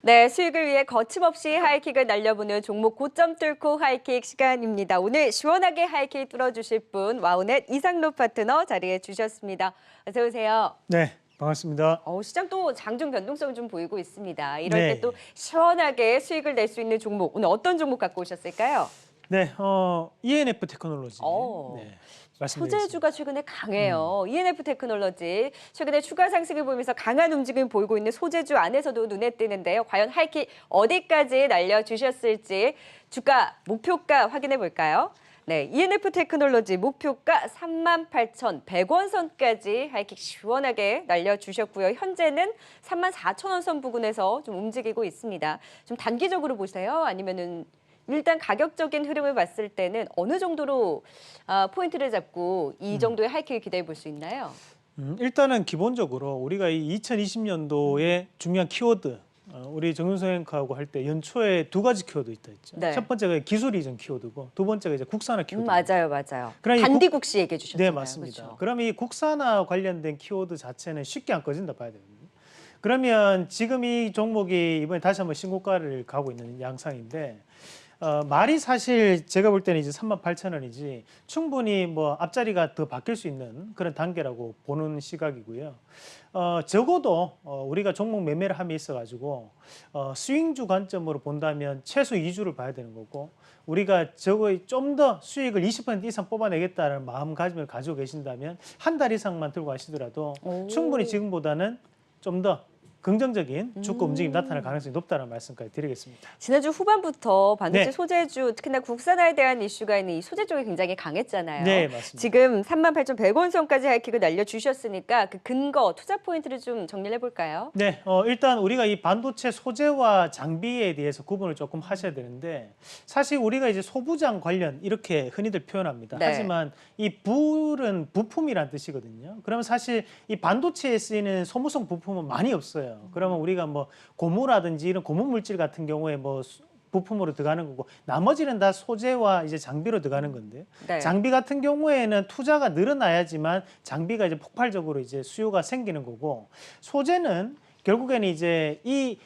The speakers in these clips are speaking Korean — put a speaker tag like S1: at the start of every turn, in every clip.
S1: 네, 수익을 위해 거침없이 하이킥을 날려보는 종목 고점 뚫고 하이킥 시간입니다. 오늘 시원하게 하이킥 뚫어주실 분 와우넷 이상로 파트너 자리해 주셨습니다. 어서 오세요.
S2: 네, 반갑습니다.
S1: 시장 또 장중 변동성 좀 보이고 있습니다. 이럴
S2: 네.
S1: 때 또 시원하게 수익을 낼 수 있는 종목, 오늘 어떤 종목 갖고 오셨을까요?
S2: 네, ENF 테크놀로지.
S1: 어.
S2: 네, 말씀드리겠습니다.
S1: 소재주가 최근에 강해요. ENF 테크놀로지 최근에 추가 상승을 보이면서 강한 움직임을 보이고 있는 소재주 안에서도 눈에 띄는데요. 과연 하이킥 어디까지 날려주셨을지 주가 목표가 확인해 볼까요? 네, ENF 테크놀로지 목표가 38,100원 선까지 하이킥 시원하게 날려주셨고요. 현재는 34,000원 선 부근에서 좀 움직이고 있습니다. 좀 단기적으로 보세요? 아니면은 일단 가격적인 흐름을 봤을 때는 어느 정도로 포인트를 잡고 이 정도의 하이킥을 기대해 볼 수 있나요?
S2: 일단은 기본적으로 우리가 이 2020년도에 중요한 키워드, 우리 정윤성 앵커하고 할 때 연초에 두 가지 키워드 있다 했죠.
S1: 네.
S2: 첫 번째가 기술 이전 키워드고 두 번째가 이제 국산화 키워드.
S1: 맞아요.
S2: 그럼 이
S1: 단디국시 얘기해 주셨잖아요.
S2: 네, 맞습니다.
S1: 그렇죠?
S2: 그럼 이 국산화 관련된 키워드 자체는 쉽게 안 꺼진다 봐야 됩니다. 그러면 지금 이 종목이 이번에 다시 한번 신고가를 가고 있는 양상인데 말이 사실 제가 볼 때는 이제 38,000원이지 충분히 뭐 앞자리가 더 바뀔 수 있는 그런 단계라고 보는 시각이고요. 적어도 우리가 종목 매매를 함에 있어가지고 스윙주 관점으로 본다면 최소 2주를 봐야 되는 거고 우리가 저거 좀 더 수익을 20% 이상 뽑아내겠다는 마음가짐을 가지고 계신다면 한 달 이상만 들고 가시더라도 충분히 지금보다는 좀 더 긍정적인 주가 움직임이 나타날 가능성이 높다는 말씀까지 드리겠습니다.
S1: 지난주 후반부터 반도체
S2: 네.
S1: 소재주, 특히나 국산화에 대한 이슈가 있는 이 소재 쪽이 굉장히 강했잖아요.
S2: 네, 맞습니다.
S1: 지금 38,100원 선까지 하이킥을 날려주셨으니까 그 근거, 투자 포인트를 좀 정리를 해볼까요?
S2: 네, 일단 우리가 이 반도체 소재와 장비에 대해서 구분을 조금 하셔야 되는데 사실 우리가 이제 소부장 관련 이렇게 흔히들 표현합니다.
S1: 네.
S2: 하지만 이 불은 부품이란 뜻이거든요. 그러면 사실 이 반도체에 쓰이는 소모성 부품은 많이 없어요. 그러면 우리가 뭐 고무라든지 이런 고무 물질 같은 경우에 뭐 부품으로 들어가는 거고 나머지는 다 소재와 이제 장비로 들어가는 건데
S1: 네.
S2: 장비 같은 경우에는 투자가 늘어나야지만 장비가 이제 폭발적으로 이제 수요가 생기는 거고 소재는 결국에는 이제 이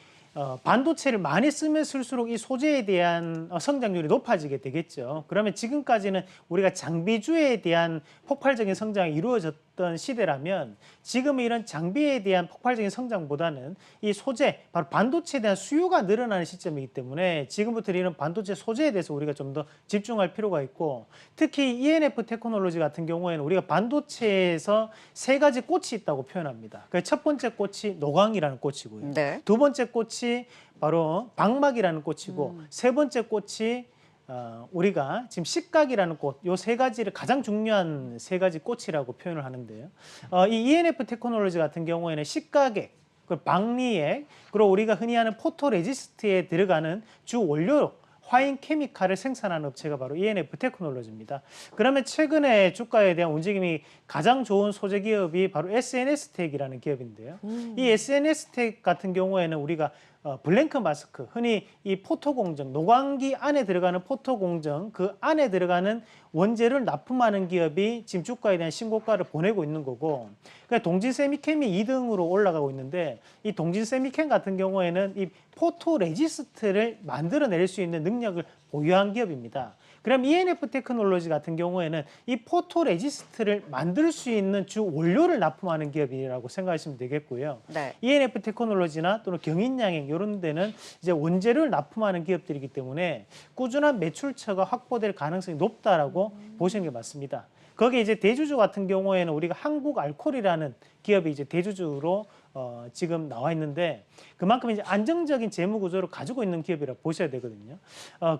S2: 반도체를 많이 쓰면 쓸수록 이 소재에 대한 성장률이 높아지게 되겠죠. 그러면 지금까지는 우리가 장비주에 대한 폭발적인 성장이 이루어졌던 시대라면 지금은 이런 장비에 대한 폭발적인 성장보다는 이 소재, 바로 반도체에 대한 수요가 늘어나는 시점이기 때문에 지금부터 이런 반도체 소재에 대해서 우리가 좀 더 집중할 필요가 있고 특히 ENF 테크놀로지 같은 경우에는 우리가 반도체에서 세 가지 꽃이 있다고 표현합니다. 그 첫 번째 꽃이 노광이라는 꽃이고요.
S1: 네.
S2: 두 번째 꽃이 바로 방막이라는 꽃이고 세 번째 꽃이 우리가 지금 식각이라는 꽃, 요 세 가지를 가장 중요한 세 가지 꽃이라고 표현을 하는데요. 이 ENF 테크놀로지 같은 경우에는 식각액, 방리액, 그리고 우리가 흔히 하는 포토레지스트에 들어가는 주 원료로 화인 케미칼을 생산하는 업체가 바로 ENF 테크놀로지입니다. 그러면 최근에 주가에 대한 움직임이 가장 좋은 소재 기업이 바로 SNS텍이라는 기업인데요. 이 SNS텍 같은 경우에는 우리가 블랭크 마스크, 흔히 이 포토 공정, 노광기 안에 들어가는 포토 공정, 그 안에 들어가는 원재료를 납품하는 기업이 지금 주가에 대한 신고가를 보내고 있는 거고, 그러니까 동진세미캠이 2등으로 올라가고 있는데 이 동진세미캠 같은 경우에는 이 포토 레지스트를 만들어낼 수 있는 능력을 보유한 기업입니다. 그럼 ENF 테크놀로지 같은 경우에는 이 포토 레지스트를 만들 수 있는 주 원료를 납품하는 기업이라고 생각하시면 되겠고요.
S1: 네.
S2: ENF 테크놀로지나 또는 경인양행 이런 데는 이제 원재료를 납품하는 기업들이기 때문에 꾸준한 매출처가 확보될 가능성이 높다라고 보시는 게 맞습니다. 거기에 이제 대주주 같은 경우에는 우리가 한국알콜이라는 기업이 이제 대주주로 지금 나와 있는데 그만큼 이제 안정적인 재무 구조를 가지고 있는 기업이라고 보셔야 되거든요.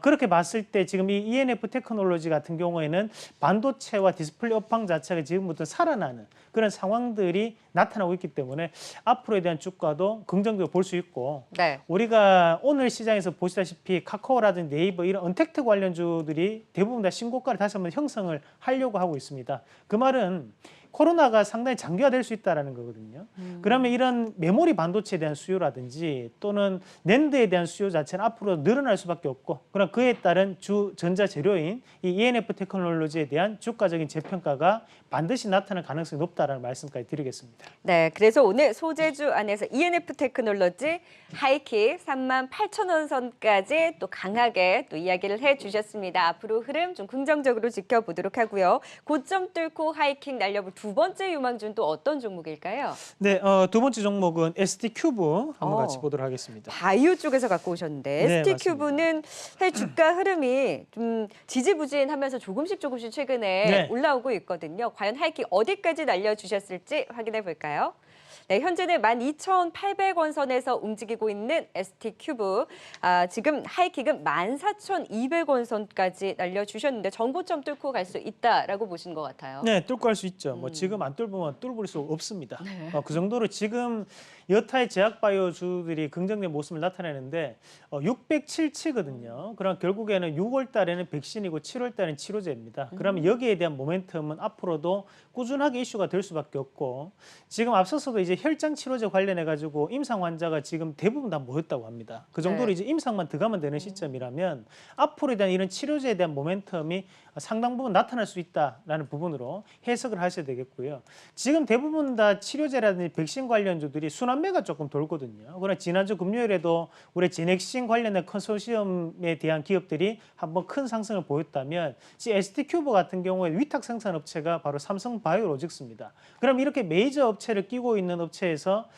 S2: 그렇게 봤을 때 지금 이 ENF 테크놀로지 같은 경우에는 반도체와 디스플레이 업황 자체가 지금부터 살아나는 그런 상황들이 나타나고 있기 때문에 앞으로에 대한 주가도 긍정적으로 볼 수 있고
S1: 네.
S2: 우리가 오늘 시장에서 보시다시피 카카오라든지 네이버 이런 언택트 관련주들이 대부분 다 신고가를 다시 한번 형성을 하려고 하고 있습니다. 그 말은 코로나가 상당히 장기화될 수 있다는 거거든요. 그러면 이런 메모리 반도체에 대한 수요라든지 또는 낸드에 대한 수요 자체는 앞으로 늘어날 수밖에 없고, 그럼 그에 따른 주 전자 재료인 이 ENF 테크놀로지에 대한 주가적인 재평가가 반드시 나타날 가능성이 높다라는 말씀까지 드리겠습니다.
S1: 네, 그래서 오늘 소재주 안에서 ENF 테크놀로지 하이킥 38,000원 선까지 또 강하게 또 이야기를 해주셨습니다. 앞으로 흐름 좀 긍정적으로 지켜보도록 하고요. 고점 뚫고 하이킥 날려볼 두 번째 유망주는 또 어떤 종목일까요?
S2: 네, 두 번째 종목은 ST 큐브 한번 같이 보도록 하겠습니다.
S1: 바이오 쪽에서 갖고 오셨는데
S2: 네,
S1: ST 큐브는 사실 주가 흐름이 좀 지지부진하면서 조금씩 최근에
S2: 네.
S1: 올라오고 있거든요. 과연 하이킥 어디까지 날려주셨을지 확인해 볼까요? 네, 현재는 12,800원 선에서 움직이고 있는 ST 큐브. 지금 하이킥은 14,200원 선까지 날려주셨는데 전고점 뚫고 갈 수 있다라고 보시는 것 같아요.
S2: 네, 뚫고 할 수 있죠. 뭐 지금 안 뚫으면 뚫을 수 없습니다. 그 정도로 지금 여타의 제약바이오주들이 긍정적인 모습을 나타내는데 607치거든요. 그럼 결국에는 6월 달에는 백신이고 7월 달에는 치료제입니다. 그러면 여기에 대한 모멘텀은 앞으로도 꾸준하게 이슈가 될 수밖에 없고, 지금 앞서서도 이제 혈장 치료제 관련해 가지고 임상 환자가 지금 대부분 다 모였다고 합니다. 그 정도로
S1: 네.
S2: 이제 임상만 들어가면 되는 시점이라면 앞으로에 대한 이런 치료제에 대한 모멘텀이 상당 부분 나타날 수 있다라는 부분으로 해석을 하셔야 되겠고요. 지금 대부분 다 치료제라든지 백신 관련주들이 순환매가 조금 돌거든요. 그러나 지난주 금요일에도 우리 제넥신 관련된 컨소시엄에 대한 기업들이 한번 큰 상승을 보였다면, ST큐브 같은 경우에 위탁 생산 업체가 바로 삼성바이오로직스입니다. 그럼 이렇게 메이저 업체를 끼고 있는 업체에서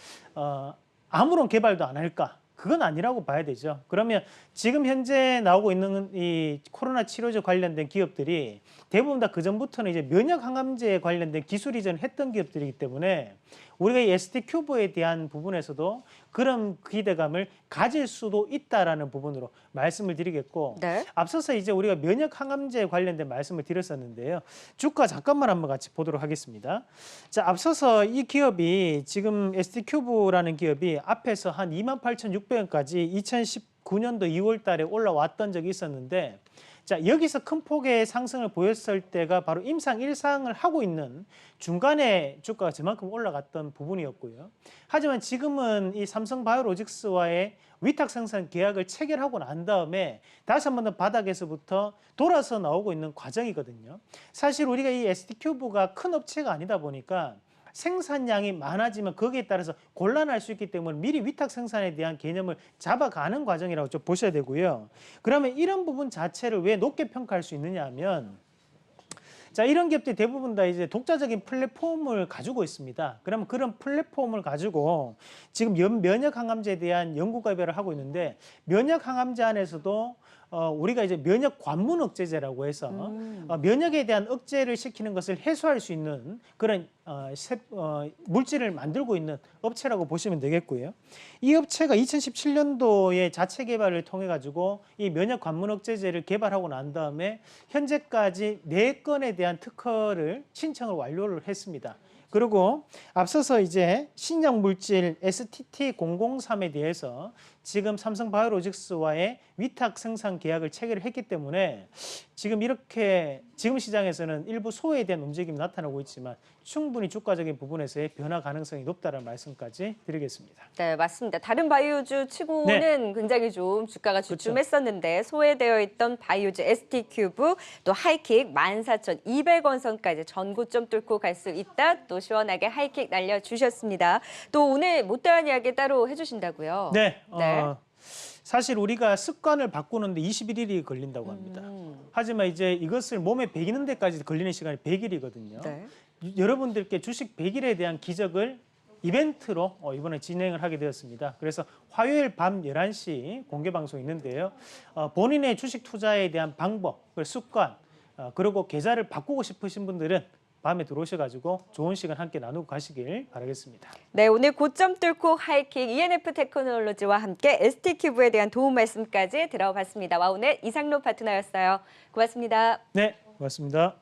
S2: 아무런 개발도 안 할까? 그건 아니라고 봐야 되죠. 그러면 지금 현재 나오고 있는 이 코로나 치료제 관련된 기업들이 대부분 다 그전부터는 이제 면역 항암제에 관련된 기술 이전을 했던 기업들이기 때문에 우리가 이 ST큐브에 대한 부분에서도 그런 기대감을 가질 수도 있다라는 부분으로 말씀을 드리겠고,
S1: 네.
S2: 앞서서 이제 우리가 면역 항암제에 관련된 말씀을 드렸었는데요. 주가 잠깐만 한번 같이 보도록 하겠습니다. 자, 앞서서 이 기업이 지금 ST큐브라는 기업이 앞에서 한 28,600원까지 2019년도 2월 달에 올라왔던 적이 있었는데, 자, 여기서 큰 폭의 상승을 보였을 때가 바로 임상 1상을 하고 있는 중간에 주가가 저만큼 올라갔던 부분이었고요. 하지만 지금은 이 삼성바이오로직스와의 위탁 생산 계약을 체결하고 난 다음에 다시 한 번 더 바닥에서부터 돌아서 나오고 있는 과정이거든요. 사실 우리가 이 ST큐브가 큰 업체가 아니다 보니까 생산량이 많아지면 거기에 따라서 곤란할 수 있기 때문에 미리 위탁 생산에 대한 개념을 잡아가는 과정이라고 좀 보셔야 되고요. 그러면 이런 부분 자체를 왜 높게 평가할 수 있느냐 하면, 자, 이런 기업들이 대부분 다 이제 독자적인 플랫폼을 가지고 있습니다. 그러면 그런 플랫폼을 가지고 지금 면역 항암제에 대한 연구 개발을 하고 있는데, 면역 항암제 안에서도 우리가 이제 면역 관문 억제제라고 해서 면역에 대한 억제를 시키는 것을 해소할 수 있는 그런 물질을 만들고 있는 업체라고 보시면 되겠고요. 이 업체가 2017년도에 자체 개발을 통해 가지고 이 면역 관문 억제제를 개발하고 난 다음에 현재까지 4건에 대한 특허를 신청을 완료를 했습니다. 그리고 앞서서 이제 신약 물질 STT003에 대해서 지금 삼성바이오로직스와의 위탁 생산 계약을 체결을 했기 때문에 지금 이렇게 지금 시장에서는 일부 소외에 대한 움직임이 나타나고 있지만 충분히 주가적인 부분에서의 변화 가능성이 높다는 말씀까지 드리겠습니다.
S1: 네, 맞습니다. 다른 바이오주 치고는 굉장히 좀 주가가 주춤했었는데 소외되어 있던 바이오주 ST큐브 또 하이킥 14,200원 선까지 전고점 뚫고 갈 수 있다. 또 시원하게 하이킥 날려주셨습니다. 또 오늘 못다한 이야기 따로 해주신다고요?
S2: 네.
S1: 네.
S2: 사실 우리가 습관을 바꾸는데 21일이 걸린다고 합니다. 하지만 이제 이것을 몸에 배기는 데까지 걸리는 시간이 100일이거든요.
S1: 네.
S2: 여러분들께 주식 100일에 대한 기적을 이벤트로 이번에 진행을 하게 되었습니다. 그래서 화요일 밤 11시 공개 방송이 있는데요. 본인의 주식 투자에 대한 방법, 습관, 그리고 계좌를 바꾸고 싶으신 분들은 밤에 들어오셔가지고 좋은 시간 함께 나누고 가시길 바라겠습니다.
S1: 네, 오늘 고점 뚫고 하이킥 ENF 테크놀로지와 함께 ST큐브에 대한 도움 말씀까지 들어봤습니다. 와, 오늘 이상로 파트너였어요. 고맙습니다.
S2: 네, 고맙습니다.